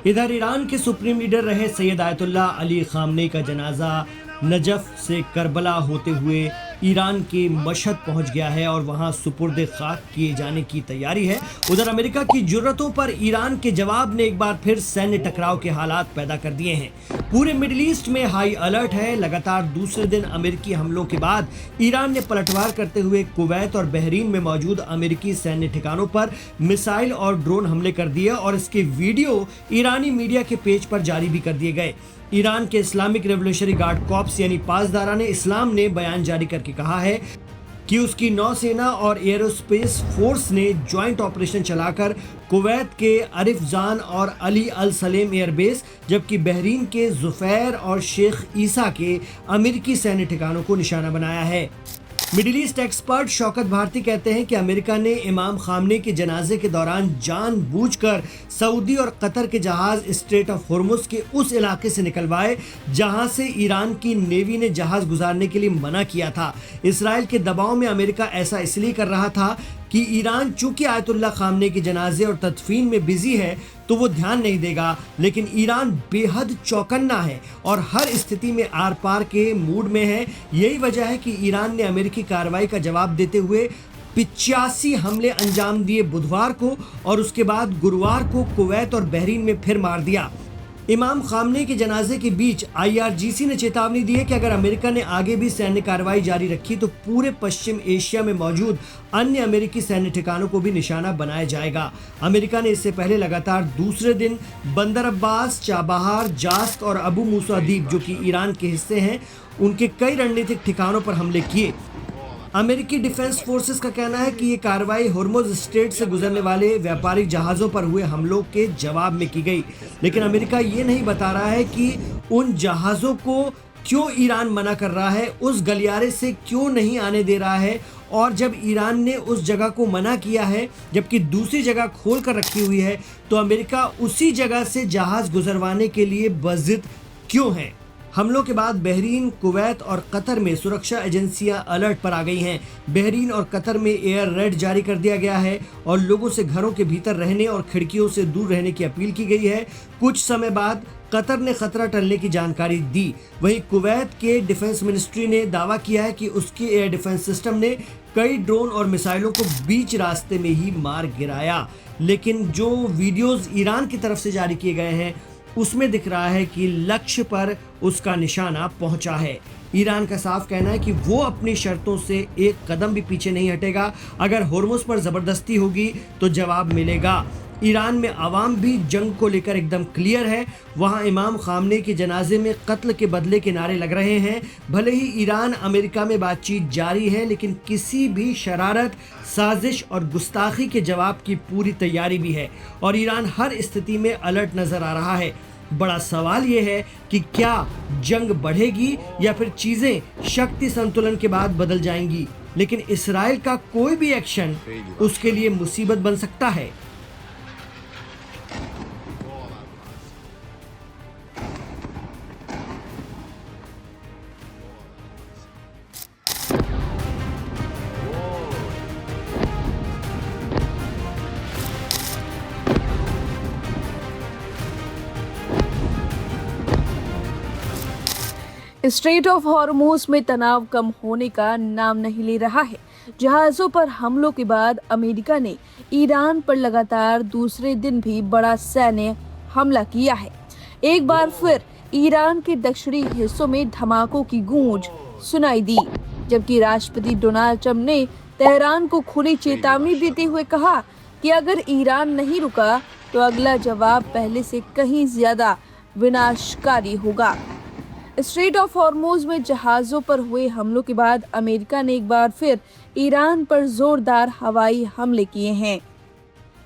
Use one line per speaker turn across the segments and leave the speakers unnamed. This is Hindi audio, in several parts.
इधर ईरान के सुप्रीम लीडर रहे सैयद आयतुल्लाह अली खामनेई का जनाजा नजफ से करबला होते हुए ईरान के मशहद पहुंच गया है और वहां सुपुर्द खाक किए जाने की तैयारी है। उधर अमेरिका की जुर्रतों पर ईरान के जवाब ने एक बार फिर सैन्य टकराव के हालात पैदा कर दिए हैं। पूरे मिडिल ईस्ट में हाई अलर्ट है। लगातार दूसरे दिन अमेरिकी हमलों के बाद ईरान ने पलटवार करते हुए कुवैत और बहरीन में मौजूद अमेरिकी सैन्य ठिकानों पर मिसाइल और ड्रोन हमले कर दिए और इसके वीडियो ईरानी मीडिया के पेज पर जारी भी कर दिए गए। ईरान के इस्लामिक रेवोल्यूशनरी गार्ड कॉर्प्स यानी पासदारा ने इस्लाम ने बयान जारी करके कहा है कि उसकी नौसेना और एयरोस्पेस फोर्स ने ज्वाइंट ऑपरेशन चलाकर कुवैत के अरिफजान और अली अल सलेम एयरबेस जबकि बहरीन के जुफैर और शेख ईसा के अमेरिकी सैन्य ठिकानों को निशाना बनाया है। Middle East expert Shaukat Bharti कहते हैं कि अमेरिका ने इमाम खामनेई के जनाजे के दौरान जानबूझकर सऊदी और कतर के जहाज स्ट्रेट ऑफ हॉर्मुज के उस इलाके से निकलवाए जहां से ईरान की नेवी ने जहाज गुजारने के लिए मना किया था। इसराइल के दबाव में अमेरिका ऐसा इसलिए कर रहा था कि ईरान चूंकि आयतुल्लाह खामनेई के जनाजे और तदफीन में बिजी है तो वो ध्यान नहीं देगा, लेकिन ईरान बेहद चौकन्ना है और हर स्थिति में आर पार के मूड में है। यही वजह है कि ईरान ने अमेरिकी कार्रवाई का जवाब देते हुए 85 हमले अंजाम दिए बुधवार को और उसके बाद गुरुवार को कुवैत और बहरीन में फिर मार दिया। इमाम खामनेई के जनाजे के बीच IRGC ने चेतावनी दी है कि अगर अमेरिका ने आगे भी सैन्य कार्रवाई जारी रखी तो पूरे पश्चिम एशिया में मौजूद अन्य अमेरिकी सैन्य ठिकानों को भी निशाना बनाया जाएगा। अमेरिका ने इससे पहले लगातार दूसरे दिन बंदर अब्बास, चाबहार, जास्क और अबू मूसा द्वीप जो कि ईरान के हिस्से हैं उनके कई रणनीतिक ठिकानों पर हमले किए। अमेरिकी डिफेंस फोर्सेस का कहना है कि ये कार्रवाई हॉर्मुज स्ट्रेट से गुजरने वाले व्यापारिक जहाज़ों पर हुए हमलों के जवाब में की गई, लेकिन अमेरिका ये नहीं बता रहा है कि उन जहाज़ों को क्यों ईरान मना कर रहा है, उस गलियारे से क्यों नहीं आने दे रहा है। और जब ईरान ने उस जगह को मना किया है जबकि दूसरी जगह खोल कर रखी हुई है तो अमेरिका उसी जगह से जहाज़ गुजरवाने के लिए बज़िद क्यों है। हमलों के बाद बहरीन, कुवैत और कतर में सुरक्षा एजेंसियां अलर्ट पर आ गई हैं। बहरीन और कतर में एयर रेड जारी कर दिया गया है और लोगों से घरों के भीतर रहने और खिड़कियों से दूर रहने की अपील की गई है। कुछ समय बाद कतर ने खतरा टलने की जानकारी दी। वहीं कुवैत के डिफेंस मिनिस्ट्री ने दावा किया है कि उसके एयर डिफेंस सिस्टम ने कई ड्रोन और मिसाइलों को बीच रास्ते में ही मार गिराया, लेकिन जो वीडियोस ईरान की तरफ से जारी किए गए हैं उसमें दिख रहा है कि लक्ष्य पर उसका निशाना पहुंचा है। ईरान का साफ कहना है कि वो अपनी शर्तों से एक कदम भी पीछे नहीं हटेगा। अगर हॉर्मुज पर जबरदस्ती होगी तो जवाब मिलेगा। ईरान में आवाम भी जंग को लेकर एकदम क्लियर है। वहां इमाम खामनेई के जनाजे में कत्ल के बदले के नारे लग रहे हैं। भले ही ईरान अमेरिका में बातचीत जारी है, लेकिन किसी भी शरारत, साजिश और गुस्ताखी के जवाब की पूरी तैयारी भी है और ईरान हर स्थिति में अलर्ट नजर आ रहा है। बड़ा सवाल यह है कि क्या जंग बढ़ेगी या फिर चीजें शक्ति संतुलन के बाद बदल जाएंगी, लेकिन इसराइल का कोई भी एक्शन उसके लिए मुसीबत बन सकता है।
स्ट्रेट ऑफ हॉर्मुज में तनाव कम होने का नाम नहीं ले रहा है। जहाज़ों पर हमलों के बाद अमेरिका ने ईरान पर लगातार दूसरे दिन भी बड़ा सैन्य हमला किया है। एक बार फिर ईरान के दक्षिणी हिस्सों में धमाकों की गूंज सुनाई दी, जबकि राष्ट्रपति डोनाल्ड ट्रंप ने तेहरान को खुली चेतावनी देते हुए कहा कि अगर ईरान नहीं रुका तो अगला जवाब पहले से कहीं ज्यादा विनाशकारी होगा। स्ट्रेट ऑफ हॉर्मुज में जहाज़ों पर हुए हमलों के बाद अमेरिका ने एक बार फिर ईरान पर जोरदार हवाई हमले किए हैं।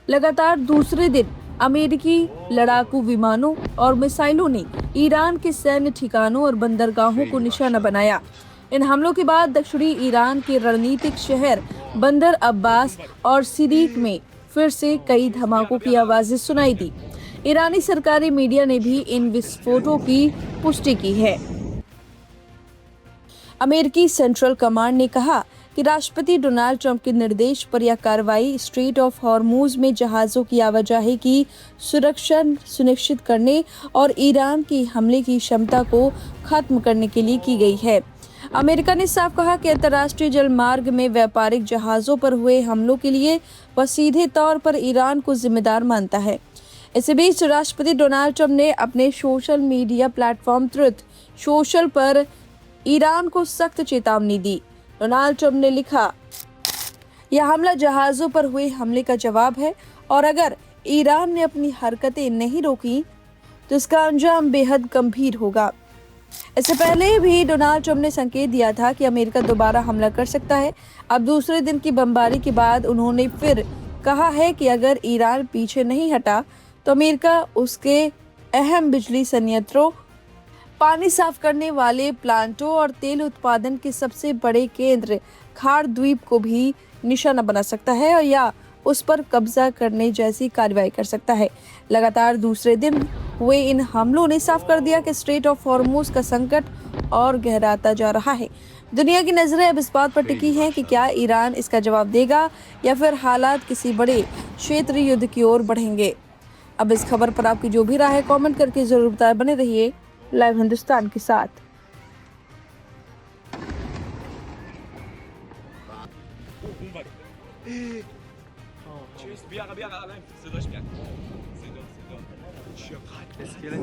लगातार दूसरे दिन अमेरिकी लड़ाकू विमानों और मिसाइलों ने ईरान के सैन्य ठिकानों और बंदरगाहों को निशाना बनाया। इन हमलों के बाद दक्षिणी ईरान के रणनीतिक शहर बंदर अब्बास और सिरीक में फिर से कई धमाकों की आवाजें सुनाई दी। ईरानी सरकारी मीडिया ने भी इन विस्फोटों की पुष्टि की है। अमेरिकी सेंट्रल कमांड ने कहा कि राष्ट्रपति डोनाल्ड ट्रंप के निर्देश पर यह कार्रवाई स्ट्रेट ऑफ हॉर्मुज में जहाज़ों की आवाजाही की सुरक्षा सुनिश्चित करने और ईरान की हमले की क्षमता को खत्म करने के लिए की गई है। अमेरिका ने साफ कहा कि अंतर्राष्ट्रीय जल मार्ग में व्यापारिक जहाज़ों पर हुए हमलों के लिए वह सीधे तौर पर ईरान को जिम्मेदार मानता है। इसी बीच राष्ट्रपति डोनाल्ड ट्रंप ने अपने social media platform truth social पर ईरान को सख्त चेतावनी दी। डोनाल्ड ट्रंप ने लिखा, यह हमला जहाज़ों पर हुए हमले का जवाब है और अगर ईरान ने अपनी हरकतें नहीं रोकी तो इसका अंजाम बेहद गंभीर होगा। इससे पहले भी डोनाल्ड ट्रंप ने संकेत दिया था कि अमेरिका दोबारा हमला कर सकता है। अब दूसरे दिन की बमबारी के बाद उन्होंने फिर कहा है कि अगर ईरान पीछे नहीं हटा तो अमेरिका उसके अहम बिजली संयंत्रों, पानी साफ करने वाले प्लांटों और तेल उत्पादन के सबसे बड़े केंद्र खार द्वीप को भी निशाना बना सकता है और या उस पर कब्जा करने जैसी कार्रवाई कर सकता है। लगातार दूसरे दिन हुए इन हमलों ने साफ कर दिया कि स्ट्रेट ऑफ हॉर्मुज का संकट और गहराता जा रहा है। दुनिया की नजरें अब इस बात पर टिकी हैं कि क्या ईरान इसका जवाब देगा या फिर हालात किसी बड़े क्षेत्रीय युद्ध की ओर बढ़ेंगे। अब इस खबर पर आपकी जो भी राय है कमेंट करके जरूर बताएं। बने रहिए लाइव हिंदुस्तान के साथ।
Tschüss, biara, c'est dommage, bien. Je suis prêt.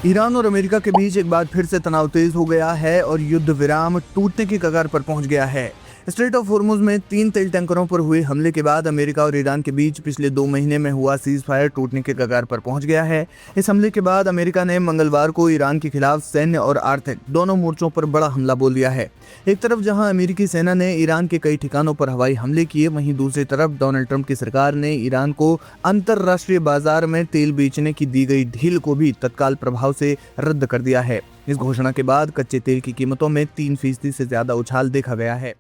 Iran और अमेरिका के बीच एक बार फिर से तनाव तेज हो गया है और युद्ध विराम टूटने की कगार पर पहुंच गया है। स्ट्रेट ऑफ हॉर्मुज में 3 तेल टैंकरों पर हुए हमले के बाद अमेरिका और ईरान के बीच पिछले 2 महीने में हुआ सीज फायर टूटने के कगार पर पहुंच गया है। इस हमले के बाद अमेरिका ने मंगलवार को ईरान के खिलाफ सैन्य और आर्थिक दोनों मोर्चों पर बड़ा हमला बोल दिया है। एक तरफ जहां अमेरिकी सेना ने ईरान के कई ठिकानों पर हवाई हमले किए, वहीं दूसरी तरफ डोनाल्ड ट्रंप की सरकार ने ईरान को अंतरराष्ट्रीय बाजार में तेल बेचने की दी गई ढील को भी तत्काल प्रभाव से रद्द कर दिया है। इस घोषणा के बाद कच्चे तेल की कीमतों में 3% से ज्यादा उछाल देखा गया है।